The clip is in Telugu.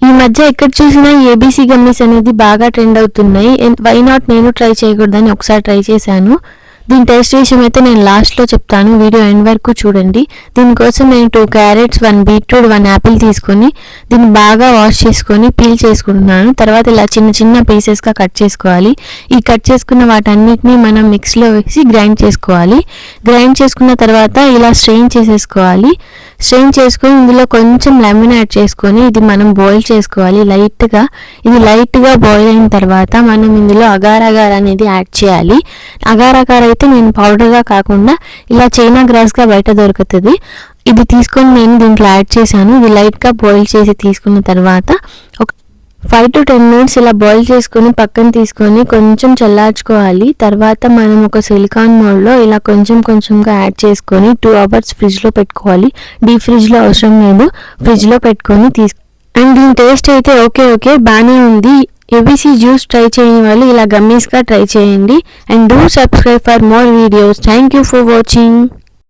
ఈ మధ్య ఎక్కడ చూసినా ఏబీసీ గమ్మీస్ అనేది బాగా ట్రెండ్ అవుతున్నాయి. వై నాట్ నేను ట్రై చేయకూడదని ఒకసారి ట్రై చేశాను. దీని టేస్ట్ విషయం అయితే నేను లాస్ట్లో చెప్తాను, వీడియో ఎండ్ వరకు చూడండి. దీనికోసం నేను 2 క్యారెట్స్, 1 బీట్రూట్, 1 యాపిల్ తీసుకొని దీన్ని బాగా వాష్ చేసుకొని పీల్ చేసుకుంటున్నాను. తర్వాత ఇలా చిన్న చిన్న పీసెస్గా కట్ చేసుకోవాలి. ఈ కట్ చేసుకున్న వాటన్నిటిని మనం మిక్స్లో వేసి గ్రైండ్ చేసుకోవాలి. గ్రైండ్ చేసుకున్న తర్వాత ఇలా స్ట్రెయిన్ చేసేసుకోవాలి. స్ట్రెయిన్ చేసుకొని ఇందులో కొంచెం లెమన్ యాడ్ చేసుకొని ఇది మనం బాయిల్ చేసుకోవాలి లైట్గా. ఇది లైట్గా బాయిల్ అయిన తర్వాత మనం ఇందులో అగార్ అగార్ అనేది యాడ్ చేయాలి. అగార్ అగార్ అయితే నేను పౌడర్గా కాకుండా ఇలా చైనా గ్రాస్గా బయట దొరుకుతుంది. ఇది తీసుకొని నేను దీంట్లో యాడ్ చేశాను. ఇది లైట్గా బాయిల్ చేసి తీసుకున్న తర్వాత ఒక 5 to 10 minutes ఇలా బాయిల్ చేసుకొని పక్కన తీసుకొని కొంచెం చల్లార్చుకోవాలి. తర్వాత మనం ఒక సిలికాన్ మోల్డ్లో ఇలా కొంచెం కొంచెంగా యాడ్ చేసుకొని 2 hours ఫ్రిడ్జ్లో పెట్టుకోవాలి. డీప్ ఫ్రిడ్జ్లో అవసరం లేదు, ఫ్రిడ్జ్లో పెట్టుకొని అండ్ దీని టేస్ట్ అయితే ఓకే బాగానే ఉంది. ఏబీసీ జ్యూస్ ట్రై చేయని వాళ్ళు ఇలా గమ్మీస్గా ట్రై చేయండి. And do subscribe for more videos. Thank you for watching.